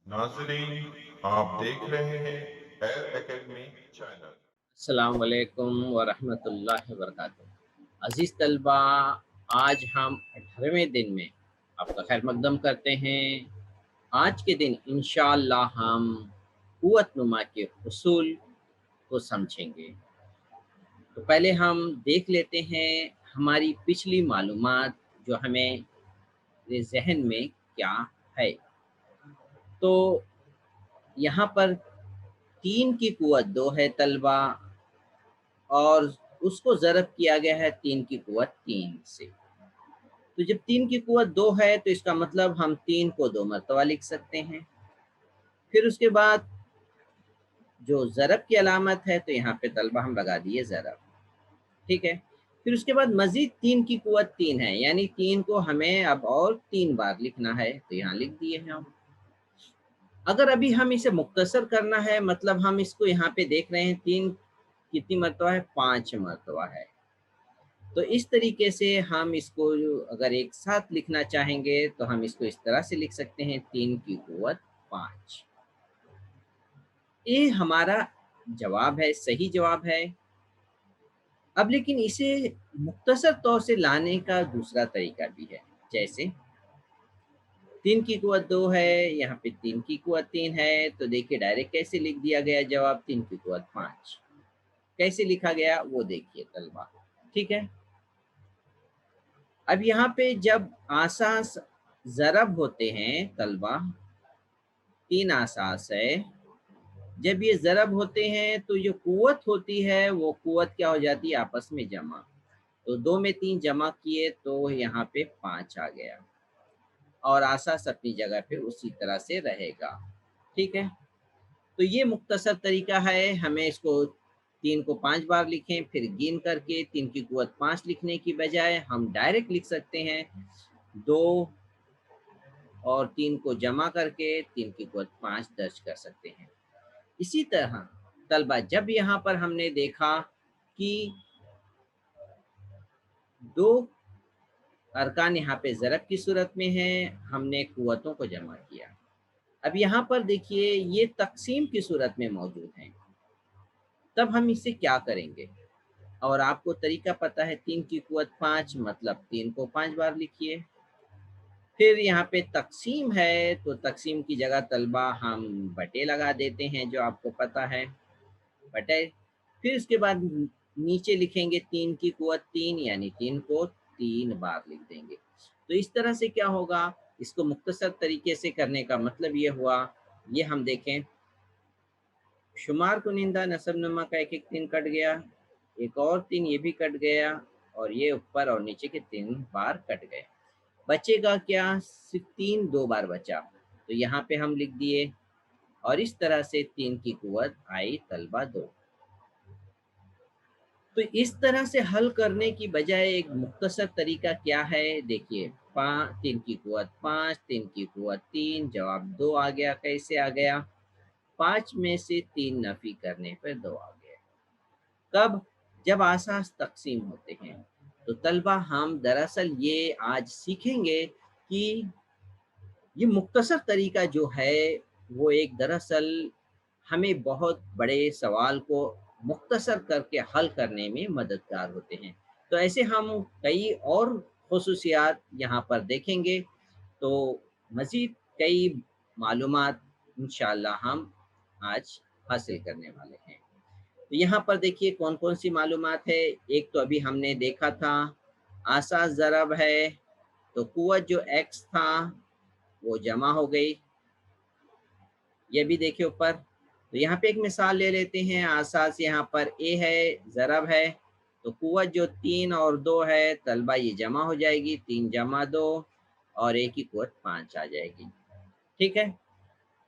नाजरीन, आप देख रहे हैं एयर एकेडमी चैनल। अस्सलाम वालेकुम वरहमतुल्लाहि वबरकातुहू। अज़ीज़ तलबा, आज हम 18वें दिन में आपका खैर मकदम करते हैं। आज के दिन इंशाअल्लाह हम क़ुव्वत नुमा के उसूल को समझेंगे। तो पहले हम देख लेते हैं हमारी पिछली मालूमात जो हमें ज़हन में क्या है। तो यहाँ पर 3 की क़ुव्वत 2 है तलबा, और उसको ज़रब किया गया है 3 की क़ुव्वत 3 से। तो जब 3 की क़ुव्वत 2 है तो इसका मतलब हम 3 को 2 मरतबा लिख सकते हैं। फिर उसके बाद जो ज़रब की अलामत है तो यहाँ पे तलबा हम लगा दिए ज़रब, ठीक है। फिर उसके बाद मज़ीद 3 की क़ुव्वत 3 है, यानी 3 को हमें अब और 3 बार लिखना है, तो यहाँ लिख दिए हैं हम। अगर अभी हम इसे मुख्तसर करना है, मतलब हम इसको यहाँ पे देख रहे हैं 3 कितनी मरतबा है, 5 मरतबा है। तो इस तरीके से हम इसको अगर एक साथ लिखना चाहेंगे तो हम इसको इस तरह से लिख सकते हैं 3 की क़ुव्वत 5। ये हमारा जवाब है, सही जवाब है। अब लेकिन इसे मुख्तसर तौर से लाने का दूसरा तरीका भी है। जैसे 3 की क़ुव्वत 2 है, यहाँ पे 3 की क़ुव्वत 3 है, तो देखिए डायरेक्ट कैसे लिख दिया गया जवाब 3 की क़ुव्वत 5। कैसे लिखा गया वो देखिए तलबा, ठीक है। अब यहाँ पे जब आसास ज़रब होते हैं तलबा, 3 आसास है, जब ये ज़रब होते हैं तो जो क़ुव्वत होती है वो क़ुव्वत क्या हो जाती है, आपस में जमा। तो 2 में 3 जमा किए तो यहाँ पे 5 आ गया, और आसास अपनी जगह पे उसी तरह से रहेगा, ठीक है। तो ये मुख्तसर तरीका है, हमें इसको 3 को 5 बार लिखें फिर गिन करके 3 की क़ुव्वत 5 लिखने की बजाय हम डायरेक्ट लिख सकते हैं 2 और 3 को जमा करके 3 की क़ुव्वत 5 दर्ज कर सकते हैं। इसी तरह तलबा जब यहाँ पर हमने देखा कि 2 अरकान यहाँ पे ज़रब की सूरत में हैं, हमने क़ुव्वतों को जमा किया। अब यहाँ पर देखिए ये तक़सीम की सूरत में मौजूद हैं, तब हम इसे क्या करेंगे? और आपको तरीका पता है 3 की क़ुव्वत 5 मतलब 3 को 5 बार लिखिए। फिर यहाँ पे तक़सीम है तो तक़सीम की जगह तलबा हम बटे लगा देते हैं, जो आपको पता है बटे। फिर उसके बाद नीचे लिखेंगे 3 की क़ुव्वत 3, यानी 3 को 3 बार लिख देंगे। तो इस तरह से क्या होगा, इसको मुख्तसर तरीके से करने का मतलब ये हुआ, ये हम देखें शुमार कुनिंदा नसब नुमा का एक-एक 3 कट गया, एक और 3 ये भी कट गया, और ये ऊपर और नीचे के 3 बार कट गए। बचेगा क्या, सिर्फ 3 2 बार बचा, तो यहाँ पे हम लिख दिए, और इस तरह से 3 की क़ुव्वत आई तलबा 2। तो इस तरह से हल करने की बजाय एक मुख्तसर तरीका क्या है, देखिए 3 की क़ुव्वत 5, 3 की क़ुव्वत 3, जवाब 2 आ गया। कैसे आ गया, 5 में से 3 नफ़ी करने पर 2 आ गया। कब, जब आसास तक़सीम होते हैं। तो तलबा हम दरअसल ये आज सीखेंगे कि ये मुख्तसर तरीका जो है वो एक दरअसल हमें बहुत बड़े सवाल को मुख्तसर करके हल करने में मददगार होते हैं। तो ऐसे हम कई और ख़ुसूसियात यहाँ पर देखेंगे, तो मज़ीद कई मालूमात इंशाअल्लाह हम आज हासिल करने वाले हैं। तो यहाँ पर देखिए कौन-कौन सी मालूमात है। एक तो अभी हमने देखा था आसास ज़रब है, तो क़ुव्वत जो x था वो जमा हो गई, ये भी देखिए ऊपर। तो यहाँ पे एक मिसाल ले लेते हैं, आसास यहाँ पर a है, ज़रब है, तो क़ुव्वत जो 3 और 2 है तलबा ये जमा हो जाएगी, 3 जमा 2 और a की क़ुव्वत 5 आ जाएगी, ठीक है।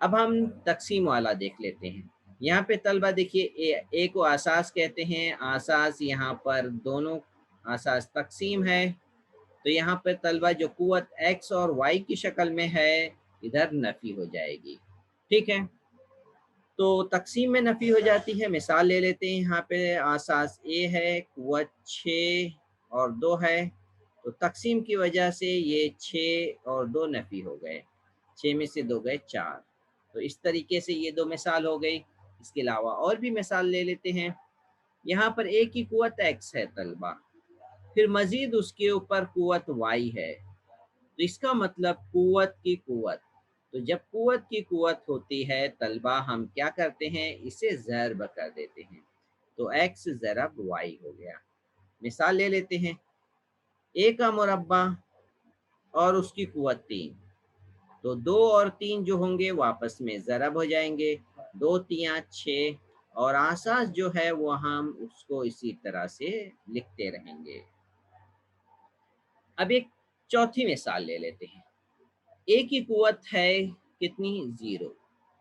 अब हम तक़सीम वाला देख लेते हैं। यहाँ पे तलबा देखिए ए को आसास कहते हैं, आसास यहाँ पर दोनों आसास तक़सीम है, तो यहाँ पे तलबा जो क़ुव्वत x और y की शक्ल में है, इधर नफ़ी हो जाएगी, ठीक है। तो तक़सीम में नफ़ी हो जाती है, मिसाल ले लेते हैं। यहाँ पे आसास a है, क़ुव्वत 6 और 2 है, तो तक़सीम की वजह से ये 6 और 2 नफ़ी हो गए, 6 में से 2 गए 4। तो इस तरीके से ये 2 मिसाल हो गई। इसके अलावा और भी मिसाल ले लेते हैं। यहाँ पर ए की कुव्वत x है तलबा, फिर मज़ीद उसके ऊपर कुव्वत y है। तो इसका मतलब कुव्वत की कुव्वत। तो जब कुव्वत की कुव्वत होती है तलबा, हम क्या करते हैं, इसे ज़र्ब कर देते हैं। तो x ज़रब y हो गया। मिसाल ले लेते हैं। ए का मुरब्बा और उसकी कुव्वत 3, तो 2 और 3 जो होंगे वो आपस में ज़रब हो जाएंगे। 2 तियाँ 6, और आसास जो है वो हम उसको इसी तरह से लिखते रहेंगे। अब एक चौथी मिसाल ले लेते हैं। ए की कुव्वत है कितनी, 0,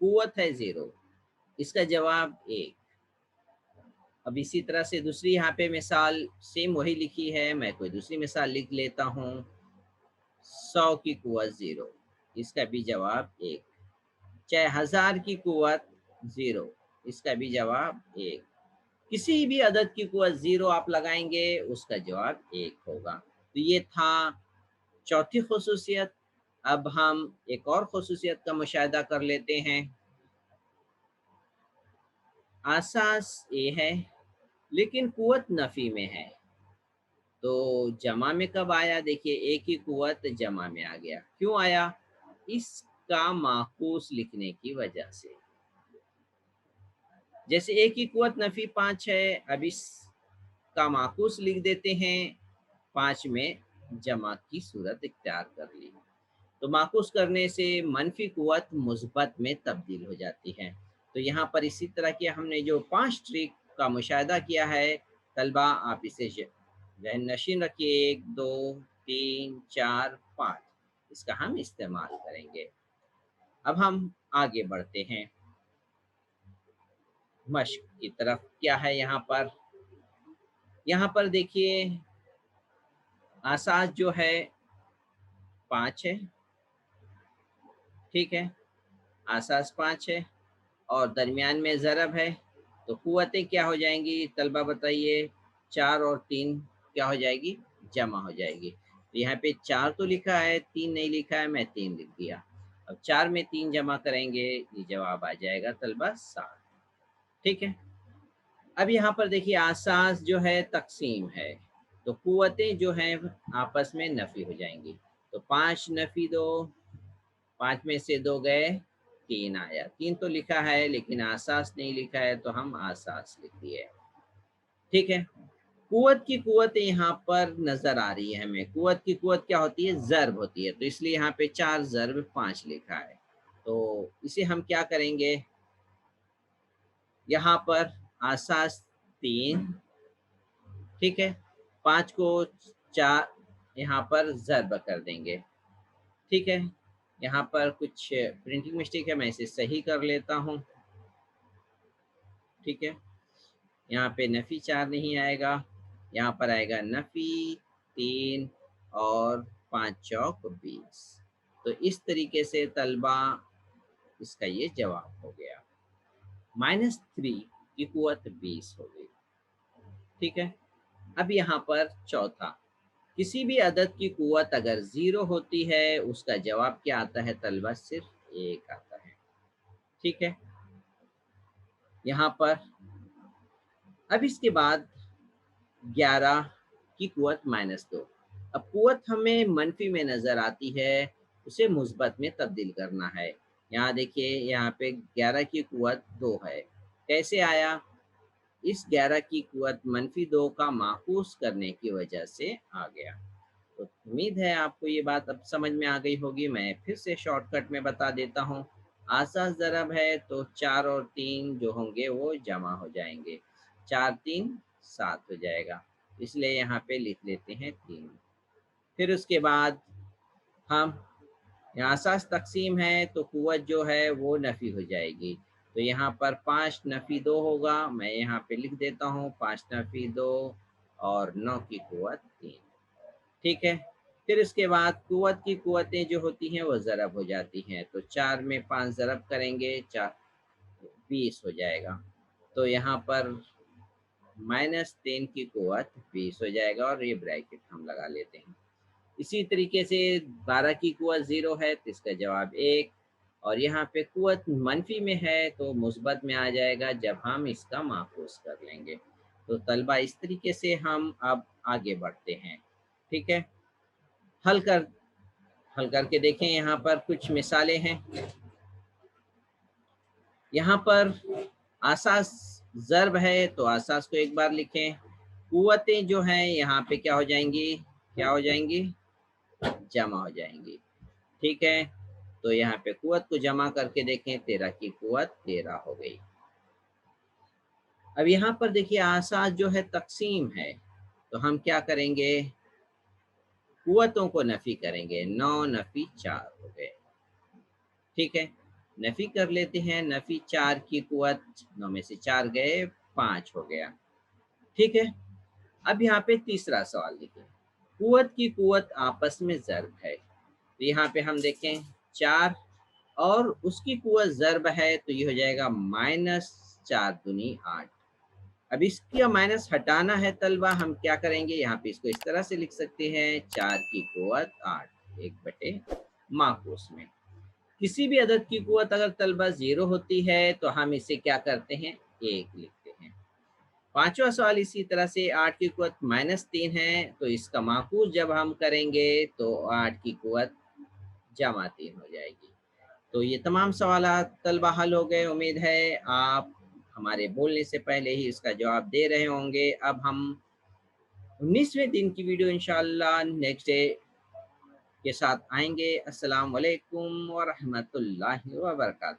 कुव्वत है 0, इसका जवाब 1। अब इसी तरह से दूसरी यहाँ पे मिसाल सेम वही लिखी है, मैं कोई दूसरी मिसाल लिख लेता हूँ। 100 की कुव्वत 0, इसका भी जवाब 1। चाहे 1000 की कुव्वत 0, इसका भी जवाब 1। किसी भी अदद की कुव्वत 0 आप लगाएंगे, उसका जवाब 1 होगा। तो ये था चौथी खुसूसियत। अब हम एक और खुसूसियत का मुशाहिदा कर लेते हैं। आसास ए है लेकिन कुव्वत नफ़ी में है, तो जमा में कब आया, देखिए ए की कुव्वत जमा में आ गया। क्यों आया, इसका माकूस लिखने की वजह से। जैसे ए की कुव्वत नफ़ी 5 है, अब इसका माकूस लिख देते हैं, 5 में जमा की सूरत इख्तियार कर ली। तो माकूस करने से मनफी कुव्वत मुस्बत में तब्दील हो जाती है। तो यहाँ पर इसी तरह की हमने जो 5 ट्रिक का मुशाहिदा किया है तलबा, आप इसे ज़हन नशीन रखिए। 1 2 3 4 5, इसका हम इस्तेमाल करेंगे। अब हम आगे बढ़ते हैं मश्क की तरफ। क्या है यहाँ पर, यहाँ पर देखिए आसास जो है 5 है, ठीक है, आसास 5 है और दरमियान में ज़रब है। तो कुव्वतें क्या हो जाएंगी तलबा बताइए, 4 और 3 क्या हो जाएगी, जमा हो जाएगी। तो यहाँ पे 4 तो लिखा है, 3 नहीं लिखा है, मैं 3 लिख दिया। अब 4 में 3 जमा करेंगे, ये जवाब आ जाएगा तलबा 7। ठीक है। अब यहाँ पर देखिए आसास जो है तकसीम है, तो कुव्वतें जो हैं आपस में नफ़ी हो जाएंगी। तो 5 नफ़ी 2, 5 में से 2 गए, 3 आया। 3 तो लिखा है लेकिन आसास नहीं लिखा है, तो हम आसास लिख दिए। ठीक है। कुव्वत की कुव्वत यहाँ पर नज़र आ रही है हमें। कुव्वत की कुव्वत क्या होती है, ज़र्ब होती है। तो इसलिए यहाँ पे 4 ज़र्ब 5 लिखा है। तो इसे हम क्या करेंगे, यहाँ पर आसास 3, ठीक है, 5 को 4 यहाँ पर ज़र्ब कर देंगे। ठीक है। यहाँ पर कुछ प्रिंटिंग मिस्टेक है, मैं इसे सही कर लेता हूँ। ठीक है। यहाँ पे नफ़ी 4 नहीं आएगा, यहाँ पर आएगा नफ़ी 3 और 5 चौक 20। तो इस तरीके से तलबा इसका ये जवाब हो गया। -3 की कुव्वत 20 हो गई। ठीक है। अब यहाँ पर चौथा, किसी भी अदद की कुव्वत अगर 0 होती है, उसका जवाब क्या आता है तलबा, सिर्फ 1 आता है। ठीक है। यहाँ पर अब इसके बाद 11 की कुव्वत -2। अब कुव्वत हमें मनफी में नज़र आती है, उसे मुस्बत में तब्दील करना है। यहाँ देखिए, यहाँ पे 11 की कुव्वत 2 है, कैसे आया, इस 11 की कुव्वत -2 का माकूस करने की वजह से आ गया। तो उम्मीद है आपको ये बात अब समझ में आ गई होगी। मैं फिर से शॉर्टकट में बता देता हूँ। आसास ज़रब है तो 4 और 3 जो होंगे वो जमा हो जाएंगे, 4 3 7 हो जाएगा, इसलिए यहाँ पे लिख लेते हैं 3। फिर उसके बाद हम यहाँ आसास तकसीम है, तो कुव्वत जो है वो नफ़ी हो जाएगी। तो यहाँ पर 5 नफ़ी 2 होगा, मैं यहाँ पे लिख देता हूँ 5 नफ़ी 2 और 9 की कुव्वत 3। ठीक है। फिर इसके बाद कुव्वत की कुव्वतें जो होती हैं वो ज़रब हो जाती हैं। तो 4 में 5 ज़रब करेंगे, 4 20 हो जाएगा। तो यहाँ पर -3 की कुव्वत 20 हो जाएगा और ये ब्रैकेट हम लगा लेते हैं। इसी तरीके से 12 की कुव्वत 0 है, तो इसका जवाब 1, اور یہاں پہ قوت منفی میں ہے تو مثبت میں آ جائے گا جب ہم اس کا ماخوذ کر لیں گے۔ تو طلبہ اس طریقے سے ہم اب آگے بڑھتے ہیں، ٹھیک ہے۔ حل کر حل کر کے دیکھیں، یہاں پر کچھ مثالیں ہیں۔ یہاں پر اساس ضرب ہے تو اساس کو ایک بار لکھیں، قوتیں جو ہیں یہاں پہ کیا ہو جائیں گی، کیا ہو جائیں گی، جمع ہو جائیں گی، ٹھیک ہے۔ تو یہاں پہ قوت کو جمع کر کے دیکھیں، 13 کی قوت 13 ہو گئی۔ اب یہاں پر دیکھیے اساس جو ہے تقسیم ہے، تو ہم کیا کریں گے، قوتوں کو نفی کریں گے، 9 نفی 4 ہو گئے، ٹھیک ہے۔ نفی کر لیتے ہیں، نفی 4 کی قوت، 9 میں سے 4 گئے، 5 ہو گیا، ٹھیک ہے۔ اب یہاں پہ تیسرا سوال دیکھیں، قوت کی قوت آپس میں ضرب ہے، تو یہاں پہ ہم دیکھیں 4 اور اس کی قوت ضرب ہے تو یہ ہو جائے گا -4 دونی 8۔ اب اس کا مائنس ہٹانا ہے طلبہ، ہم کیا کریں گے، یہاں پہ اس کو اس طرح سے لکھ سکتے ہیں، 4 کی قوت 8 1/ماخوذ میں۔ کسی بھی عدد کی قوت اگر طلبہ 0 ہوتی ہے تو ہم اسے کیا کرتے ہیں، 1 لکھتے ہیں۔ پانچواں سوال اسی طرح سے، 8 کی قوت -3 ہے تو اس کا ماخوذ جب ہم کریں گے تو 8 کی قوت جمع 3 ہو جائے گی۔ تو یہ تمام سوالات طلبہ حل ہو گئے، امید ہے آپ ہمارے بولنے سے پہلے ہی اس کا جواب دے رہے ہوں گے۔ اب ہم 19ویں دن کی ویڈیو انشاءاللہ نیکسٹ ڈے کے ساتھ آئیں گے۔ السلام علیکم ورحمۃ اللہ وبرکاتہ۔